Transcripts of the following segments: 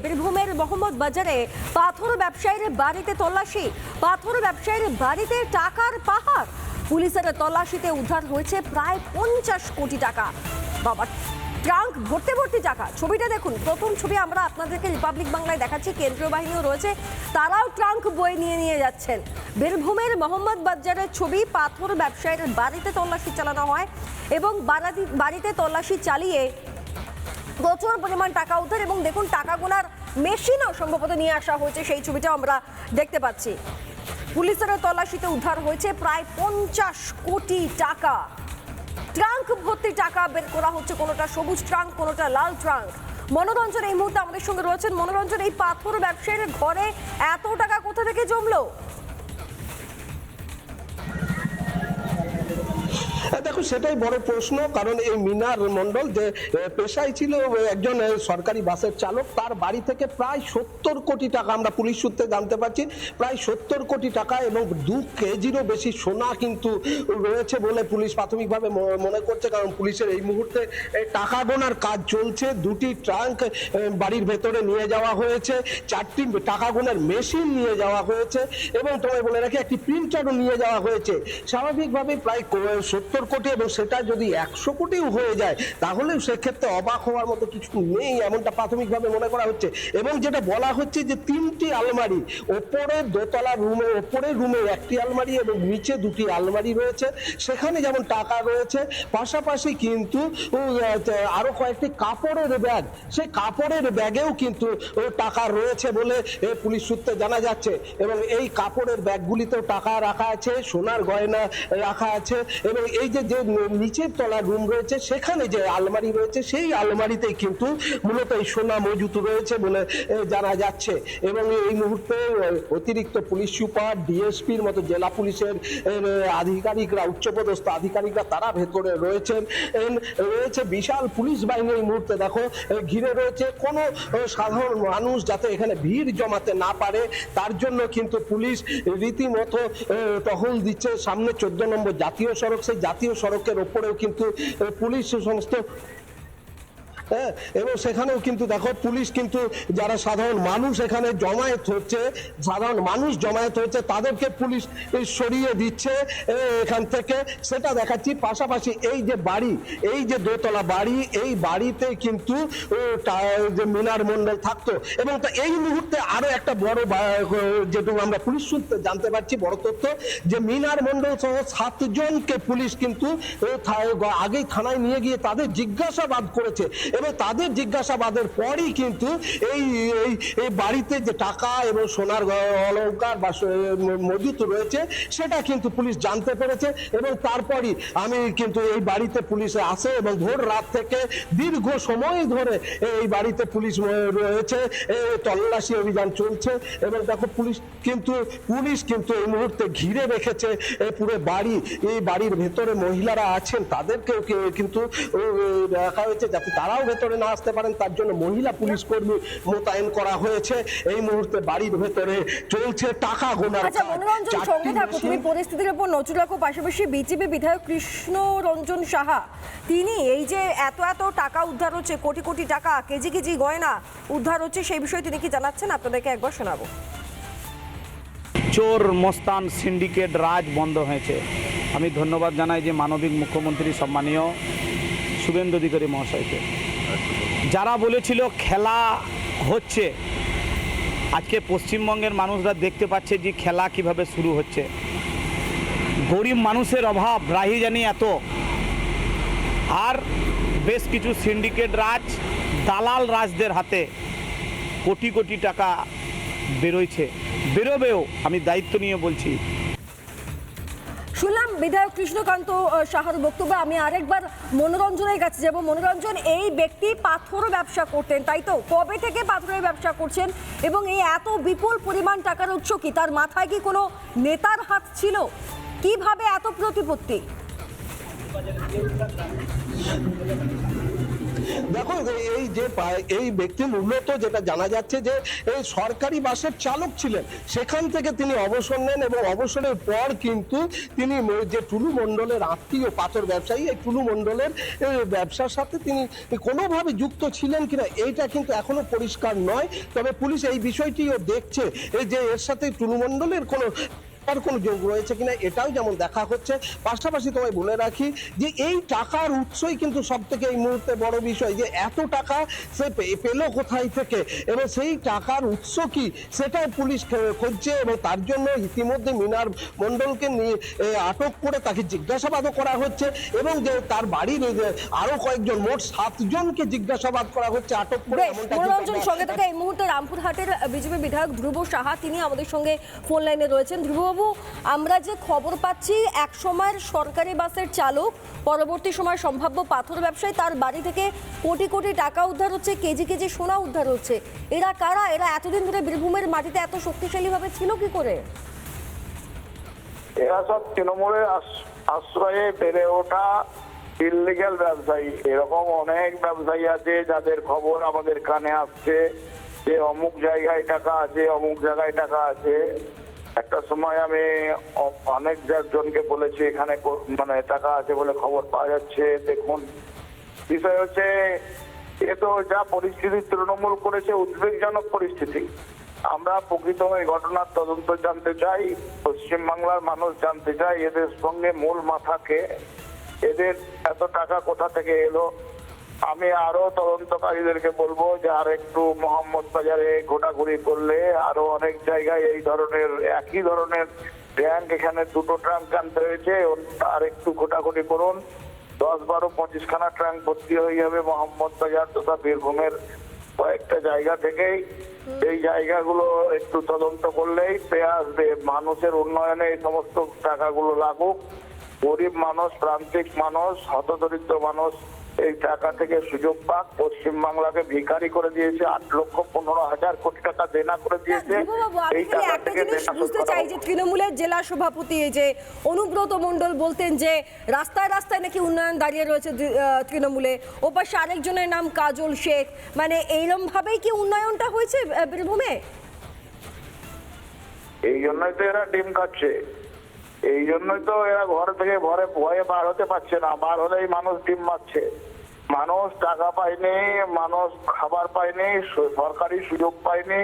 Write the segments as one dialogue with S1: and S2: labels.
S1: বীরভূমের মোহাম্মদ বাজারে পাথর ব্যবসায়ীর বাড়িতে তল্লাশি, পাথর ব্যবসায়ীর বাড়িতে টাকার পাহাড়। পুলিশের তল্লাশিতে উদ্ধার হয়েছে প্রায় 50 কোটি টাকা। বাবা, ট্রাঙ্ক ভর্তি ভর্তি টাকা। ছবিটা দেখুন, প্রথম ছবি আমরা আপনাদেরকে রিপাবলিক বাংলায় দেখাচ্ছি। কেন্দ্রীয় বাহিনীও রয়েছে, তারাও ট্রাঙ্ক বয়ে নিয়ে যাচ্ছেন। বীরভূমের মোহাম্মদ বাজারের ছবি, পাথর ব্যবসায়ীর বাড়িতে তল্লাশি চালানো হয় এবং বাড়িতে তল্লাশি চালিয়ে প্রচুর পরিমাণ টাকা উদ্ধার। এবং দেখুন, টাকা গোনার মেশিনও সম্ভবত নিয়ে আসা হয়েছে, সেই ছবিটাও আমরা দেখতে পাচ্ছি। পুলিশের তল্লাশিতে উদ্ধার হয়েছে প্রায় 50 কোটি টাকা। ট্রাঙ্ক ভর্তি টাকা বের করা হচ্ছে, কোনোটা সবুজ ট্রাঙ্ক, কোনোটা লাল ট্রাঙ্ক। মনোরঞ্জন এই মুহূর্তে আমাদের সঙ্গে রয়েছেন। মনোরঞ্জন, এই পাথর ব্যবসায়ীর ঘরে এত টাকা কোথা থেকে জমলো?
S2: দেখো, সেটাই বড় প্রশ্ন। কারণ এই মিনার মণ্ডল যে পেশায় ছিল একজন সরকারি বাসের চালক, তার বাড়ি থেকে প্রায় 70 কোটি টাকা, আমরা পুলিশ সূত্রে জানতে পারছি, প্রায় 70 কোটি টাকা এবং 2 কেজিরও বেশি সোনা কিন্তু রয়েছে বলে পুলিশ প্রাথমিকভাবে মনে করছে। কারণ পুলিশের এই মুহূর্তে টাকা গোনার কাজ চলছে। 2টি ট্রাঙ্ক বাড়ির ভেতরে নিয়ে যাওয়া হয়েছে, 4টি টাকা গোনার মেশিন নিয়ে যাওয়া হয়েছে এবং তোমায় বলে রাখি, একটি প্রিন্টারও নিয়ে যাওয়া হয়েছে। স্বাভাবিকভাবে প্রায় 70 কোটি, এবং সেটা যদি 100 কোটিও হয়ে যায় তাহলে সেক্ষেত্রে অবাক হওয়ার মতো কিছু নেই, এমনটা প্রাথমিকভাবে মনে করা হচ্ছে। এবং যেটা বলা হচ্ছে যে 3টি আলমারি, ওপরের দোতলা রুমে, ওপরের রুমে 1টি আলমারি এবং নিচে 2টি আলমারি রয়েছে, সেখানে যেমন টাকা রয়েছে, পাশাপাশি কিন্তু আরো কয়েকটি কাপড়ের ব্যাগ, সেই কাপড়ের ব্যাগেও কিন্তু টাকা রয়েছে বলে পুলিশ সূত্রে জানা যাচ্ছে। এবং এই কাপড়ের ব্যাগগুলিতেও টাকা রাখা আছে, সোনার গয়না রাখা আছে। এবং এই যে নিচের তলা রুম রয়েছে, সেখানে যে আলমারি রয়েছে, সেই আলমারিতেই কিন্তু মূলত এই সোনা মজুত রয়েছে বলে জানা যাচ্ছে। এবং এই মুহূর্তে অতিরিক্ত পুলিশ সুপার, ডিএসপির মতো জেলা পুলিশের আধিকারিকরা, উচ্চপদস্থ আধিকারিকরা, তারা ভেতরে রয়েছেন। রয়েছে বিশাল পুলিশ বাহিনী এই মুহূর্তে দেখো ঘিরে রয়েছে। কোনো সাধারণ মানুষ যাতে এখানে ভিড় জমাতে না পারে তার জন্য কিন্তু পুলিশ রীতিমতো টহল দিচ্ছে। সামনে 14 নম্বর জাতীয় সড়ক, সেই জাতীয় সড়কের ওপরেও কিন্তু পুলিশ সমস্ত এবং সেখানেও কিন্তু দেখো পুলিশ কিন্তু যারা সাধারণ মানুষ এখানে জমায়েত হচ্ছে, সাধারণ মানুষ জমায়েত হচ্ছে, তাদেরকে পুলিশ সরিয়ে দিচ্ছে এখান থেকে, সেটা দেখাচ্ছি। পাশাপাশি এই যে বাড়ি, এই যে দোতলা বাড়ি, এই বাড়িতে কিন্তু যে মিনার মণ্ডল থাকতো। এবং এই মুহূর্তে আরো একটা বড়, যেটুকু আমরা পুলিশ সূত্রে জানতে পারছি, বড় তথ্য, যে মিনার মণ্ডল সহ 7 জনকে পুলিশ কিন্তু আগেই থানায় নিয়ে গিয়ে তাদের জিজ্ঞাসাবাদ করেছে। এবং তাদের জিজ্ঞাসাবাদের পরই কিন্তু এই বাড়িতে যে টাকা এবং সোনার অলংকার বা মজুত রয়েছে, সেটা কিন্তু পুলিশ জানতে পেরেছে। এবং তারপরই আমি কিন্তু এই বাড়িতে পুলিশে আসে এবং ভোর রাত থেকে দীর্ঘ সময় ধরে এই বাড়িতে পুলিশ রয়েছে, তল্লাশি অভিযান চলছে। এবং দেখো, পুলিশ কিন্তু এই মুহূর্তে ঘিরে রেখেছে পুরো বাড়ি। এই বাড়ির ভেতরে মহিলারা আছেন, তাদেরকেও কিন্তু রাখা হয়েছে যাতে তারাও ভেতরে না আসতে পারেন, তার জন্য মহিলা পুলিশ কর্মী মোতায়েন করা হয়েছে। এই মুহূর্তে বাড়ির ভেতরে চলছে টাকা গোনার কাজ।
S1: মনোরঞ্জন, সঙ্গে থাকো, তুমি পরিস্থিতির উপর নজর রাখো। পাশাপাশি বিজেপি বিধায়ক কৃষ্ণ রঞ্জন সাহা, তিনি এই যে এত টাকা উদ্ধার হচ্ছে, কোটি কোটি টাকা, কেজি কেজি গয়না উদ্ধার হচ্ছে, সেই বিষয়ে তিনি কি জানাচ্ছেন আপনাদেরকে একবার শোনাবো।
S3: চোর মস্তান সিন্ডিকেট রাজ বন্ধ হয়েছে। আমি ধন্যবাদ জানাই যে মানবিক মুখ্যমন্ত্রী সম্মানীয় শুভেন্দু অধিকারী মহাশয়কে। যারা বলেছিল খেলা হচ্ছে, আজকে পশ্চিমবঙ্গের মানুষরা দেখতে পাচ্ছে যে খেলা কিভাবে শুরু হচ্ছে। গরিব মানুষের অভাব রাহি জানি এত, আর বেশ কিছু সিন্ডিকেট রাজ, দালাল রাজদের হাতে কোটি কোটি টাকা বেরোবেও, আমি দায়িত্ব নিয়ে বলছি।
S1: শুনলাম বিধায়ক কৃষ্ণকান্ত সাহার বক্তব্য। আমি আরেকবার মনোরঞ্জনের কাছে যাব। মনোরঞ্জন, এই ব্যক্তি পাথর ব্যবসা করতেন, তাই তো? কবে থেকে পাথরের ব্যবসা করছেন এবং এই এত বিপুল পরিমাণ টাকার উৎস কি? তার মাথায় কি কোনো নেতার হাত ছিল? কিভাবে এত প্রতিপত্তি?
S2: দেখো এই ব্যক্তি মূলত যেটা জানা যাচ্ছে যে এই সরকারি বাসের চালক ছিলেন, সেখান থেকে তিনি অবসর নেন এবং অবসরের পর কিন্তু তিনি যে টুলু মণ্ডলের আত্মীয় পাথর ব্যবসায়ী, এই টুলু মণ্ডলের ব্যবসার সাথে তিনি কোনোভাবে যুক্ত ছিলেন কিনা এইটা কিন্তু এখনো পরিষ্কার নয়। তবে পুলিশ এই বিষয়টিও দেখছে এই যে এর সাথে টুলু মণ্ডলের কোনো যোগ রয়েছে কিনা এটাও যেমন দেখা হচ্ছে। পাশাপাশি তোমায় বলে রাখি যে এই টাকার উৎসই কিন্তু সব থেকে এই মুহূর্তে বড় বিষয়, যে এত টাকা সে পেলো কোথায় থেকে এবং সেই টাকার উৎস কি সেটাও পুলিশ খুঁজছে এবং তার জন্য ইতিমধ্যে মিনার মণ্ডলকে নিয়ে আটক করে তাকে জিজ্ঞাসাবাদও করা হচ্ছে এবং যে তার বাড়ির আরো কয়েকজন মোট 7 জনকে জিজ্ঞাসাবাদ করা হচ্ছে আটক করে।
S1: মনোরঞ্জন সঙ্গে থেকে এই মুহূর্তে রামপুরহাটের বিজেপি বিধায়ক ধ্রুব সাহা তিনি আমাদের সঙ্গে ফোন লাইনে রয়েছেন। ধ্রুববাবু, আমরা যে খবর পাচ্ছি এক সময়ের সরকারি বাসের চালক, পরবর্তী সময় সম্ভাব্য পাথর ব্যবসায়ী, তার বাড়ি থেকে কোটি কোটি টাকা উদ্ধার হচ্ছে, কেজি কেজি সোনা উদ্ধার হচ্ছে। এরা কারা? এরা এতদিন ধরে বীরভূমের মাটিতে এত শক্তিশালী ভাবে ছিল কি করে?
S4: এরা সব তৃণমূলের আশ্রয়ে বেড়ে ওঠা ইললিগ্যাল ব্যবসায়ী। এরকম অনেক ব্যবসায়ী আছে যাদের খবর আমাদের কানে আসছে যে অমুক জায়গায় টাকা আছে, অমুক জায়গায় টাকা আছে। একটা সময় আমি অনেক জনকে বলেছি এখানে মানে টাকা আছে বলে খবর পাওয়া যাচ্ছে। দেখুন, বিষয় হচ্ছে এ তো যা পরিস্থিতি তৃণমূল করেছে উদ্বেগজনক পরিস্থিতি। আমরা প্রকৃত এই ঘটনার তদন্ত জানতে চাই, পশ্চিমবাংলার মানুষ জানতে চাই এদের সঙ্গে মূল মাথাকে, এদের এত টাকা কোথা থেকে এলো। আমি আরো তদন্তকারীদেরকে বলবো যে আর একটু মোহাম্মদ বাজারে ঘোরাঘুরি করলে আরো অনেক জায়গায় এই ধরনের একই ধরনের ট্যাঙ্ক, এখানে 2টো ট্যাঙ্ক আনতে হয়েছে, আর একটু ঘোরাঘুরি করুন, 10, 12, 25 খানা ট্যাঙ্ক ভর্তি হয়ে যাবে মোহাম্মদ বাজার তথা বীরভূমের কয়েকটা জায়গা থেকেই। এই জায়গাগুলো একটু তদন্ত করলেই পেয়ে আসবে। মানুষের উন্নয়নে এই সমস্ত টাকাগুলো লাগুক। গরিব মানুষ, প্রান্তিক মানুষ, হতদরিদ্র মানুষ এই টাকা থেকে সুযোগ পাক। পশ্চিমবাংলাকে ভিখারি করে দিয়েছে, 8,15,000 কোটি টাকা দেনা করে দিয়েছে। এই টাকা থেকে
S1: বুঝতে চাই যে তৃণমূলের জেলা সভাপতি এই যে অনুব্রত মণ্ডল বলতেন যে রাস্তায় রাস্তায় নাকি উন্নয়ন দাঁড়িয়ে রয়েছে তৃণমূলে, ওপাশে আরেকজনের নাম কাজল শেখ, মানে এইরকম ভাবেই কি উন্নয়নটা হয়েছে বীরভূমে?
S4: এই জন্যই তো এরা ডিম খাচ্ছে, এই জন্যই তো এরা ঘর থেকে ভয়ে বার হতে পারছে না। বার হলেই মানুষ ডিম মারছে। মানুষ টাকা পায়নি, মানুষ খাবার পায়নি, সরকারি সুযোগ পায়নি,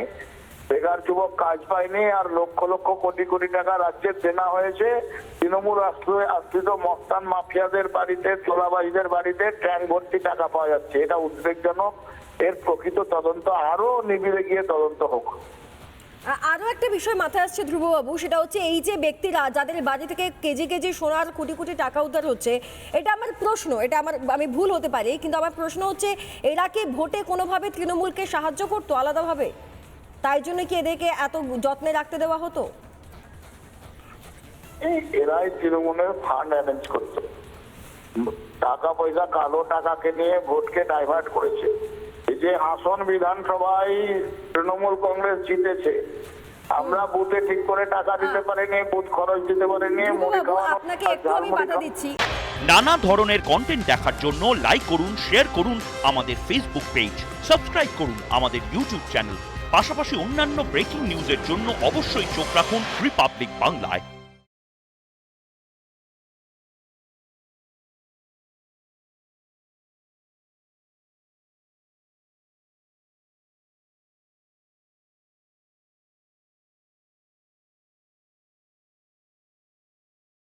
S4: বেকার যুবক কাজ পায়নি, আর লক্ষ লক্ষ কোটি কোটি টাকা রাজ্যের দেনা হয়েছে। তৃণমূল আশ্রিত মস্তান মাফিয়াদের বাড়িতে, তোলাবাজীদের বাড়িতে ট্যাঙ্ক ভর্তি টাকা পাওয়া যাচ্ছে। এটা উদ্বেগজনক। এর প্রকৃত তদন্ত আরো নিবিড়ে গিয়ে তদন্ত হোক।
S1: আরো একটা বিষয় মাথায় আসছে ধ্রুববাবু, সেটা হচ্ছে এই যে ব্যক্তিরা যাদের বাড়ি থেকে কেজি কেজি সোনার কোটি কোটি টাকা উদ্ধার হচ্ছে, এটা আমার প্রশ্ন, এটা আমি ভুল হতে পারি, কিন্তু আমার প্রশ্ন হচ্ছে এরা কি ভোটে কোনোভাবে তৃণমূলকে সাহায্য করতো আলাদাভাবে? তাই জন্য কি এদেরকে এত যত্নে রাখতে দেওয়া হতো?
S4: এরাই তৃণমূলের ফান্ড অ্যারেঞ্জ করতো, টাকা পয়সা, কালো টাকাকে নিয়ে ভোটকে ডাইভার্ট করেছে। এই যে হাসন বিধানসভায় তৃণমূল কংগ্রেস জিতেছে, আমরা বুথে ঠিক করে টাকা দিতে পারিনি, বুথ খরচ দিতে পারিনি, মুড়ি খাওয়ানো।
S1: আপনাকে একটু আমি বাধা দিচ্ছি।
S5: নানা ধরনের কন্টেন্ট দেখার জন্য লাইক করুন, শেয়ার করুন আমাদের ফেসবুক পেজ, সাবস্ক্রাইব করুন আমাদের ইউটিউব চ্যানেল। পাশাপাশি অন্যান্য ব্রেকিং নিউজের জন্য অবশ্যই চোখ রাখুন রিপাবলিক বাংলায়।